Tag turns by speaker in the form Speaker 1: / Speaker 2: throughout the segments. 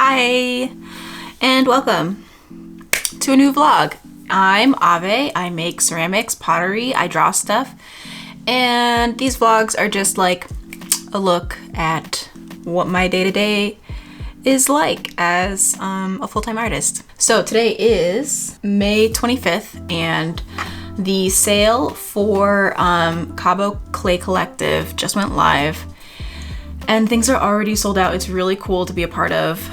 Speaker 1: Hi, and welcome to a new vlog. I'm Ave. I make ceramics, pottery, I draw stuff, and these vlogs are just like a look at what my day-to-day is like as a full-time artist. So today is May 25th, and the sale for Cabo Clay Collective just went live, and things are already sold out. It's really cool to be a part of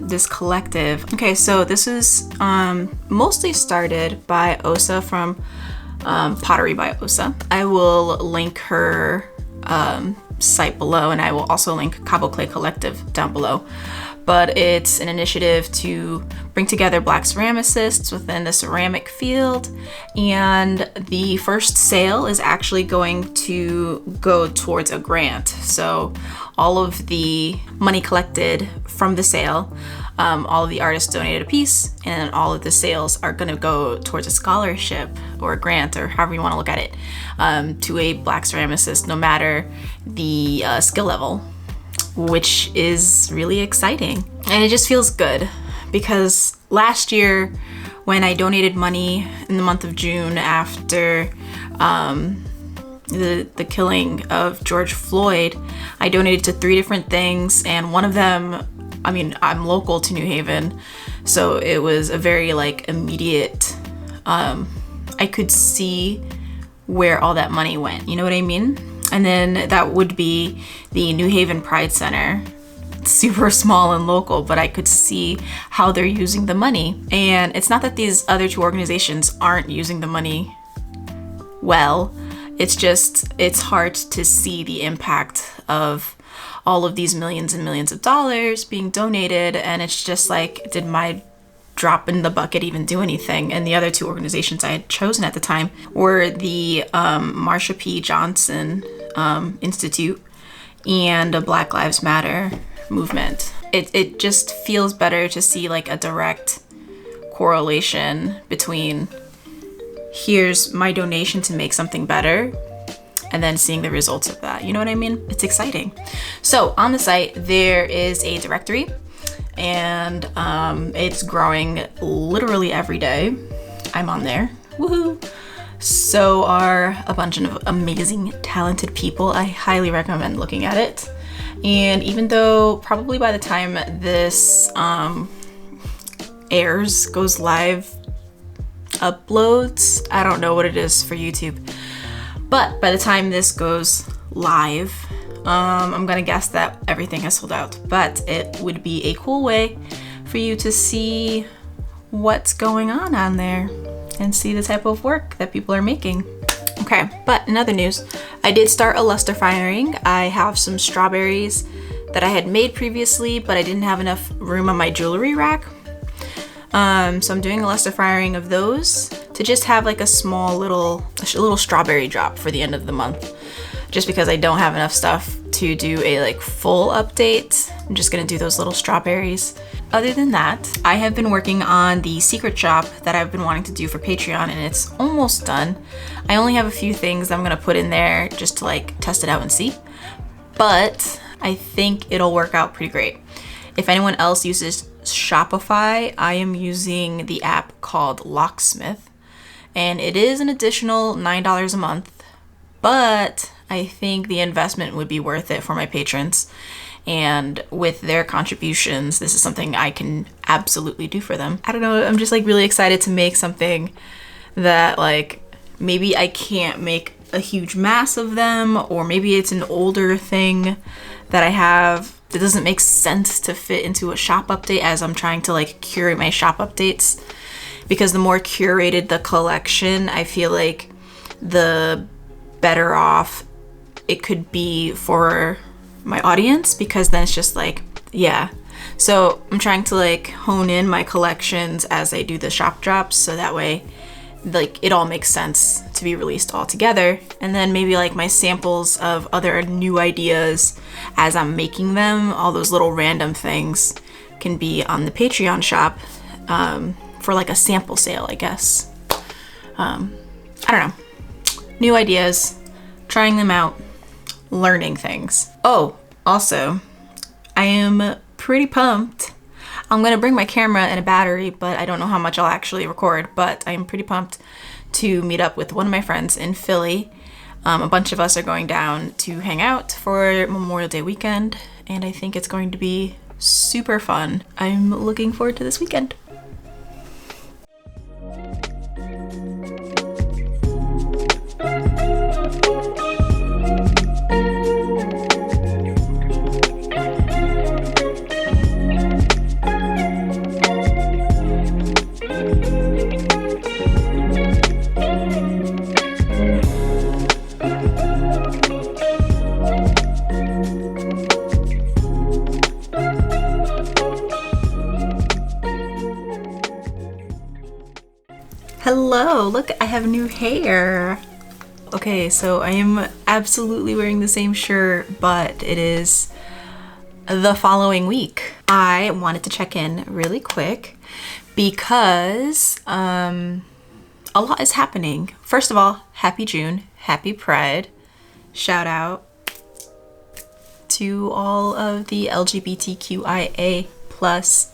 Speaker 1: this collective. Okay, so this is mostly started by Osa from Pottery by Osa. I will link her site below, and I will also link Cabo Clay Collective down below. But it's an initiative to bring together Black ceramicists within the ceramic field, and the first sale is actually going to go towards a grant. So all of the money collected from the sale, all of the artists donated a piece, and all of the sales are going to go towards a scholarship or a grant, or however you want to look at it, to a Black ceramicist, no matter the skill level, which is really exciting. And it just feels good because last year when I donated money in the month of June after the killing of George Floyd, I donated to 3 different things, and one of them, I mean, I'm local to New Haven, so it was a very like immediate, I could see where all that money went, you know what I mean? And then that would be the New Haven Pride Center. It's super small and local, but I could see how they're using the money. And it's not that these other 2 organizations aren't using the money well. It's just, it's hard to see the impact of all of these millions and millions of dollars being donated. And it's just like, did my drop in the bucket even do anything? And the other 2 organizations I had chosen at the time were the Marsha P. Johnson Institute and a Black Lives Matter movement. It just feels better to see like a direct correlation between here's my donation to make something better, and then seeing the results of that. You know what I mean? It's exciting. So on the site, there is a directory, and it's growing literally every day. I'm on there. Woohoo! So are a bunch of amazing, talented people. I highly recommend looking at it. And even though probably by the time this airs, goes live, uploads, I don't know what it is for YouTube, but by the time this goes live, I'm gonna guess that everything has sold out. But it would be a cool way for you to see what's going on there and see the type of work that people are making. Okay, but in other news, I did start a luster firing. I have some strawberries that I had made previously, but I didn't have enough room on my jewelry rack. So I'm doing a luster firing of those to just have like a small little strawberry drop for the end of the month, just because I don't have enough stuff to do a like full update. I'm just gonna do those little strawberries. Other than that, I have been working on the secret shop that I've been wanting to do for Patreon, and it's almost done. I only have a few things I'm gonna put in there just to like test it out and see, but I think it'll work out pretty great. If anyone else uses Shopify, I am using the app called Locksmith, and it is an additional $9 a month, but I think the investment would be worth it for my patrons. And with their contributions, this is something I can absolutely do for them. I don't know, I'm just like really excited to make something that like maybe I can't make a huge mass of them, or maybe it's an older thing that I have that doesn't make sense to fit into a shop update, as I'm trying to like curate my shop updates. Because the more curated the collection, I feel like the better off it could be for my audience, because then it's just like, yeah. So I'm trying to like hone in my collections as I do the shop drops, so that way like it all makes sense to be released all together. And then maybe like my samples of other new ideas as I'm making them, all those little random things can be on the Patreon shop for like a sample sale, I guess. I don't know. New ideas, trying them out, learning things. Oh, also, I am pretty pumped I'm gonna bring my camera and a battery, but I don't know how much I'll actually record, but I'm pretty pumped to meet up with one of my friends in Philly. A bunch of us are going down to hang out for Memorial Day weekend, and I think it's going to be super fun. I'm looking forward to this weekend. Hello, look, I have new hair. Okay, so I am absolutely wearing the same shirt, but it is the following week. I wanted to check in really quick because a lot is happening. First of all, happy June, happy Pride. Shout out to all of the LGBTQIA plus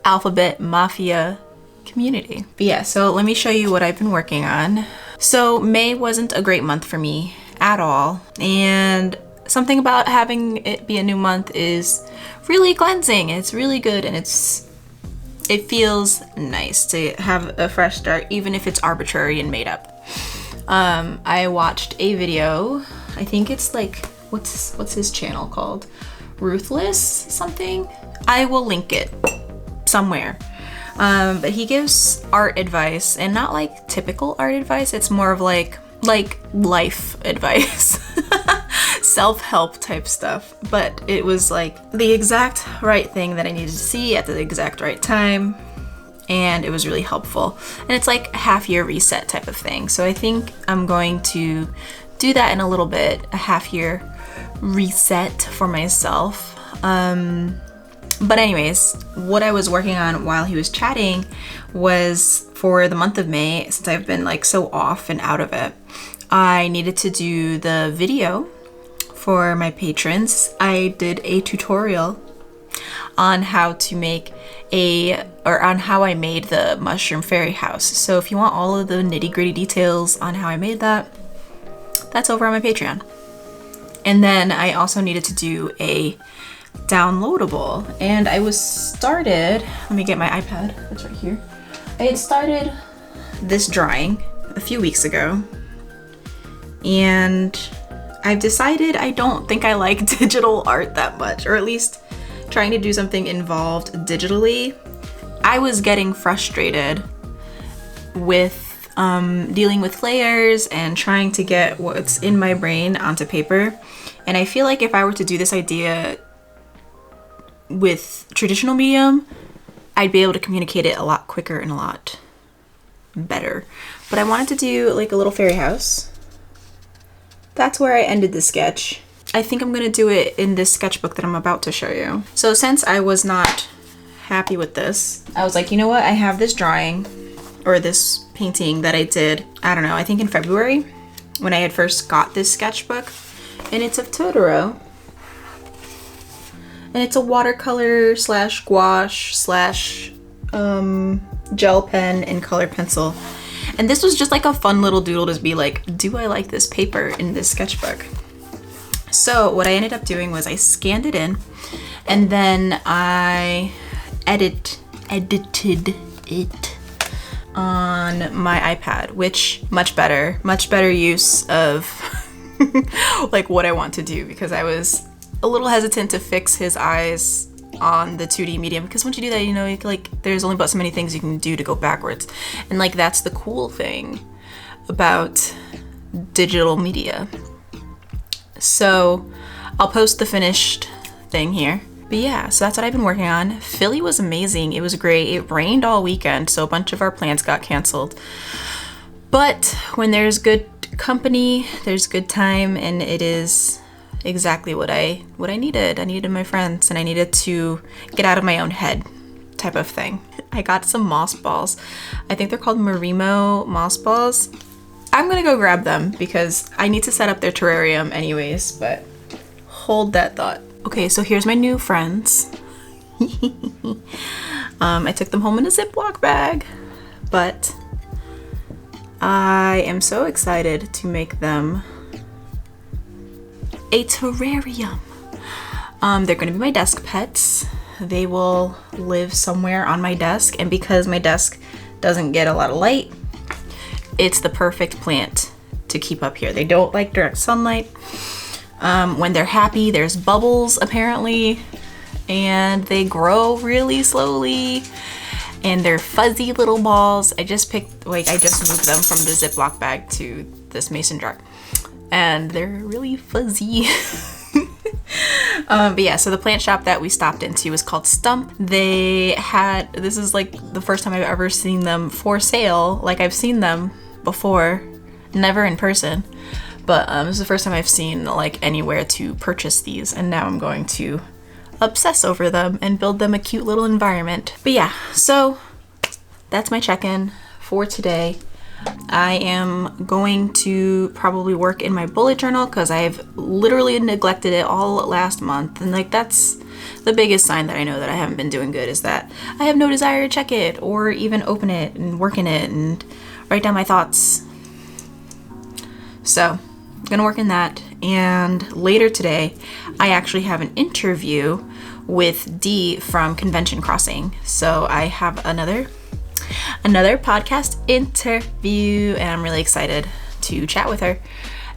Speaker 1: alphabet mafia community. But yeah, so let me show you what I've been working on. So May wasn't a great month for me at all, and something about having it be a new month is really cleansing. It's really good, and it feels nice to have a fresh start, even if it's arbitrary and made up. I watched a video. I think it's like, what's his channel called? Ruthless something? I will link it somewhere. But he gives art advice, and not like typical art advice. It's more of like life advice, self-help type stuff. But it was like the exact right thing that I needed to see at the exact right time, and it was really helpful. And it's like a half-year reset type of thing. So I think I'm going to do that in a little bit, a half-year reset for myself. But anyways, what I was working on while he was chatting was for the month of May, since I've been like so off and out of it, I needed to do the video for my patrons. I did a tutorial on how to make on how I made the mushroom fairy house. So if you want all of the nitty-gritty details on how I made that, that's over on my Patreon. And then I also needed to do a downloadable, and I was started, let me get my iPad, it's right here. I had started this drawing a few weeks ago, and I've decided I don't think I like digital art that much, or at least trying to do something involved digitally. I was getting frustrated with dealing with layers and trying to get what's in my brain onto paper, and I feel like if I were to do this idea with traditional medium, I'd be able to communicate it a lot quicker and a lot better. But I wanted to do like a little fairy house. That's where I ended the sketch. I think I'm gonna do it in this sketchbook that I'm about to show you. So since I was not happy with this, I was like, you know what? I have this drawing or this painting that I did, I don't know, I think in February when I had first got this sketchbook, and it's of Totoro. And it's a watercolor slash gouache slash gel pen and color pencil. And this was just like a fun little doodle to be like, do I like this paper in this sketchbook? So what I ended up doing was I scanned it in, and then I edited it on my iPad, which much better use of like what I want to do, because I was a little hesitant to fix his eyes on the 2D medium, because once you do that, you know, you like there's only but so many things you can do to go backwards, and like that's the cool thing about digital media. So I'll post the finished thing here. But yeah, so that's what I've been working on. Philly was amazing. It was great. It rained all weekend, so a bunch of our plans got canceled. But when there's good company, there's good time, and it is exactly what I needed. I needed my friends, and I needed to get out of my own head type of thing. I got some moss balls. I think they're called marimo moss balls. I'm gonna go grab them because I need to set up their terrarium anyways, but hold that thought. Okay, so here's my new friends. I took them home in a Ziploc bag, but I am so excited to make them a terrarium. They're going to be my desk pets. They will live somewhere on my desk, and because my desk doesn't get a lot of light, it's the perfect plant to keep up here. They don't like direct sunlight. When they're happy, there's bubbles apparently, and they grow really slowly, and they're fuzzy little balls. I just moved them from the Ziploc bag to this mason jar, and they're really fuzzy. But yeah, so the plant shop that we stopped into was called Stump. This is like the first time I've ever seen them for sale. Like, I've seen them before, never in person, but this is the first time I've seen like anywhere to purchase these, and now I'm going to obsess over them and build them a cute little environment. But yeah, so that's my check-in for today. I am going to probably work in my bullet journal because I've literally neglected it all last month, and like that's the biggest sign that I know that I haven't been doing good, is that I have no desire to check it or even open it and work in it and write down my thoughts. So I'm gonna work in that, and later today I actually have an interview with Dee from Convention Crossing. So I have another podcast interview, and I'm really excited to chat with her.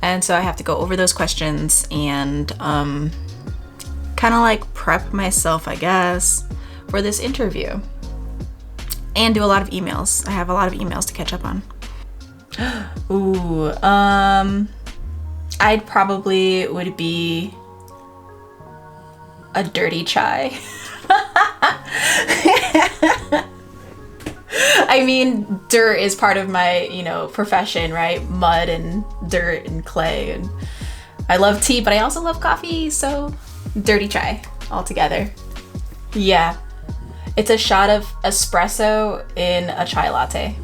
Speaker 1: And so I have to go over those questions and kind of like prep myself, I guess, for this interview, and do a lot of emails. I have a lot of emails to catch up on. Ooh, I'd probably would be a dirty chai. I mean, dirt is part of my, profession, right? Mud and dirt and clay. And I love tea, but I also love coffee, so dirty chai altogether. Yeah. It's a shot of espresso in a chai latte.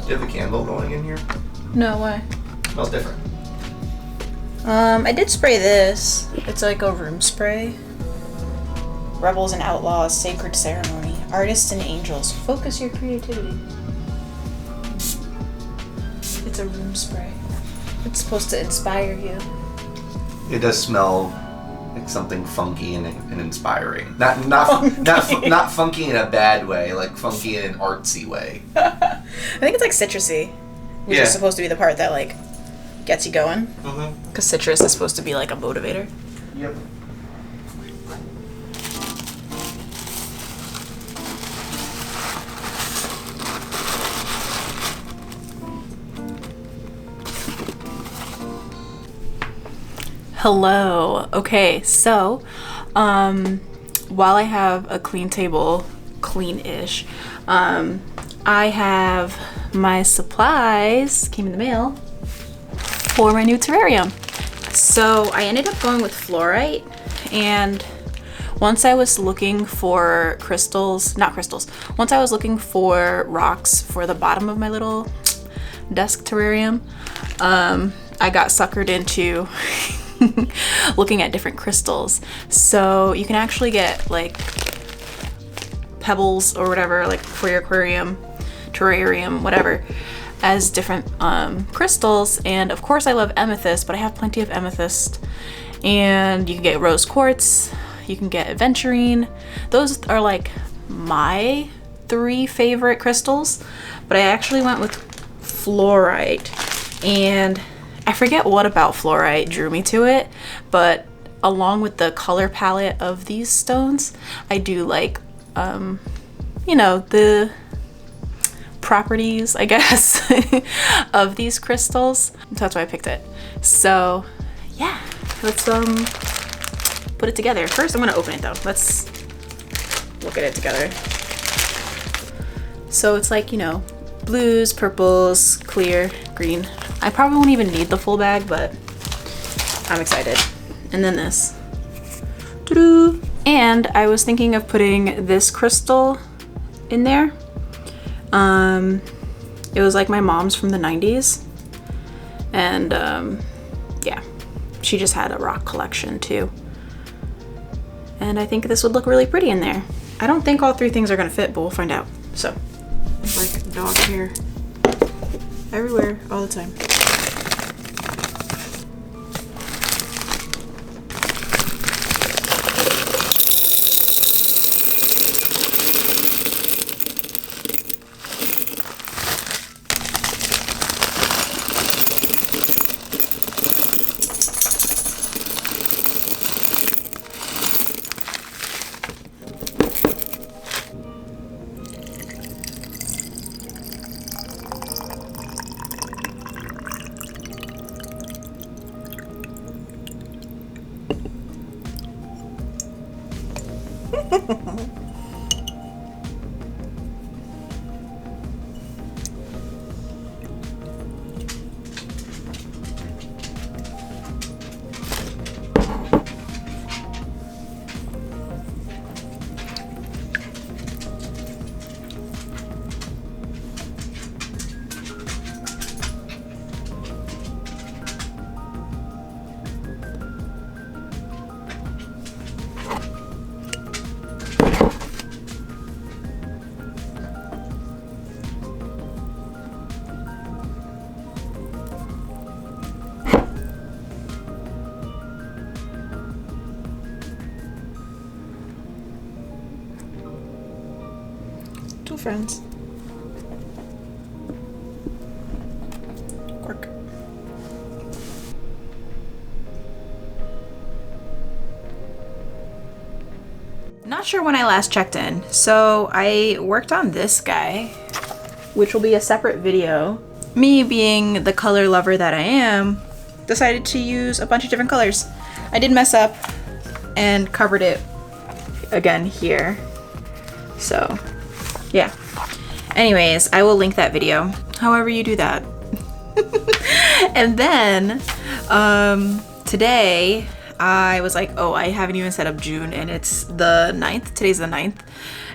Speaker 2: Do you have a candle going in here?
Speaker 1: No, why?
Speaker 2: Smells different.
Speaker 1: I did spray this. It's like a room spray. Rebels and Outlaws, Sacred Ceremony. Artists and Angels, focus your creativity. It's a room spray. It's supposed to inspire you.
Speaker 2: It does smell like something funky and inspiring. Not funky in a bad way, like funky in an artsy way.
Speaker 1: I think it's like citrusy, which is supposed to be the part that like gets you going. Mm-hmm. Because citrus is supposed to be like a motivator.
Speaker 2: Yep.
Speaker 1: Hello. Okay, so while I have a clean table, clean-ish, I have my supplies, came in the mail, for my new terrarium. So I ended up going with fluorite, and once I was looking for once I was looking for rocks for the bottom of my little desk terrarium, I got suckered into looking at different crystals. So you can actually get like pebbles or whatever, like for your aquarium, terrarium, whatever, as different crystals. And of course I love amethyst, but I have plenty of amethyst. And you can get rose quartz, you can get aventurine. Those are like my 3 favorite crystals, but I actually went with fluorite, and I forget what about fluorite drew me to it, but along with the color palette of these stones, I do like, you know, the properties, I guess, of these crystals. So that's why I picked it. So yeah, let's put it together. First, I'm gonna open it though. Let's look at it together. So it's like, you know, blues, purples, clear, green. I probably won't even need the full bag, but I'm excited. And then this. Doo-doo. And I was thinking of putting this crystal in there. It was like my mom's from the 90s. And yeah, she just had a rock collection too. And I think this would look really pretty in there. I don't think all three things are gonna fit, but we'll find out. So, it's like dog hair everywhere, all the time. Two friends. Quirk. Not sure when I last checked in, so I worked on this guy, which will be a separate video. Me being the color lover that I am, decided to use a bunch of different colors. I did mess up and covered it again here. So yeah. Anyways, I will link that video, however you do that. And then today I was like, oh, I haven't even set up June and it's the 9th. Today's the 9th.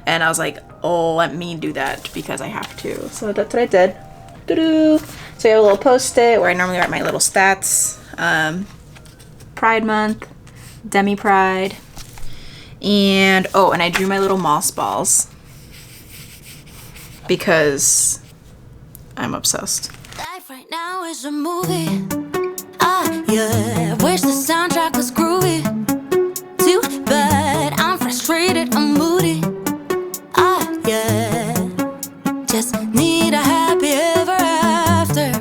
Speaker 1: And I was like, oh, let me do that because I have to. So that's what I did. Doo-doo. So I have a little post-it where I normally write my little stats. Pride Month, Demi Pride, and oh, and I drew my little moss balls because I'm obsessed.
Speaker 3: Life right now is a movie. Yeah, wish the soundtrack was groovy. Too bad I'm frustrated, I'm moody. Yeah, just need a happy ever after.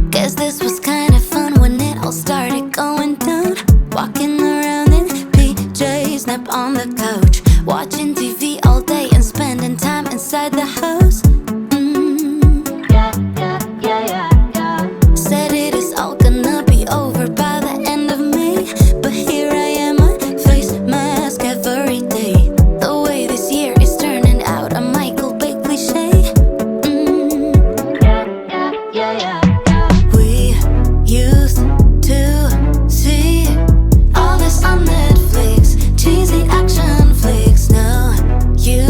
Speaker 3: Guess this was kind of fun when it all started going down. Walking around in PJs, nap on the couch, watching TV all day and spending time inside the house. Said it is all gonna be over by the end of May, but here I am, a face mask every day. The way this year is turning out, a Michael Bay cliche. We used to see all this on Netflix, cheesy action flicks. Now you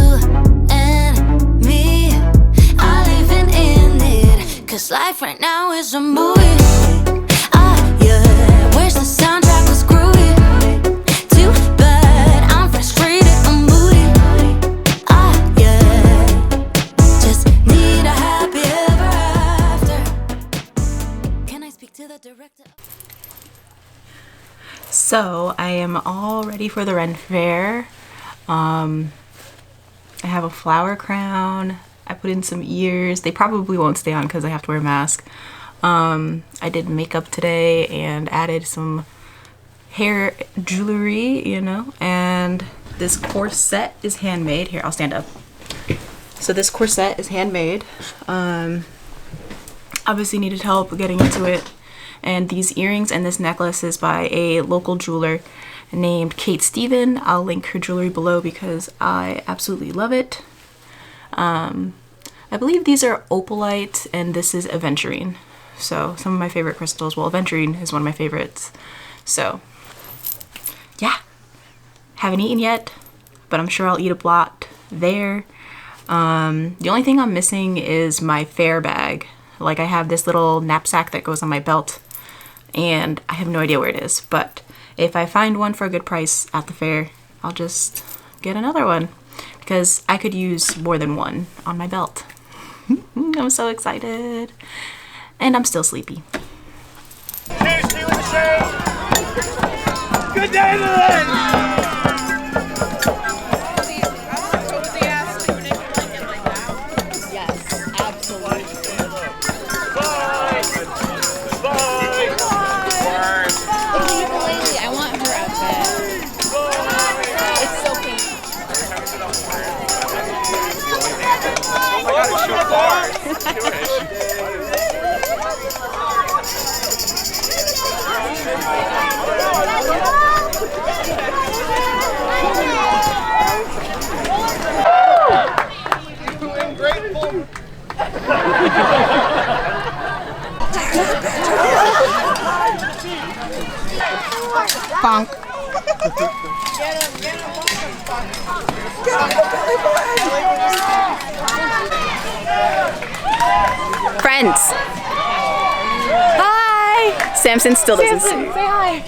Speaker 3: and me are living in it, 'cause life right now is a movie. Yeah, wish the soundtrack was groovy. Too bad I'm frustrated, I'm moody. Yeah, just need a happy ever after. Can I speak to the director?
Speaker 1: So I am all ready for the Ren Fair. I have a flower crown. I put in some ears. They probably won't stay on because I have to wear a mask. I did makeup today and added some hair jewelry, you know, and this corset is handmade. Here, I'll stand up. So this corset is handmade. Obviously needed help getting into it. And these earrings and this necklace is by a local jeweler named Kate Stephen. I'll link her jewelry below because I absolutely love it. I believe these are opalite and this is aventurine. So some of my favorite crystals. Well, aventurine is one of my favorites. So yeah, haven't eaten yet, but I'm sure I'll eat a lot there. The only thing I'm missing is my fair bag. Like, I have this little knapsack that goes on my belt and I have no idea where it is, but if I find one for a good price at the fair, I'll just get another one because I could use more than one on my belt. I'm so excited and I'm still sleepy.
Speaker 4: Cheers to you in the shade. Good day, Lynn.
Speaker 1: Bonk. Friends. Hi. Samson still doesn't see.
Speaker 5: Say hi.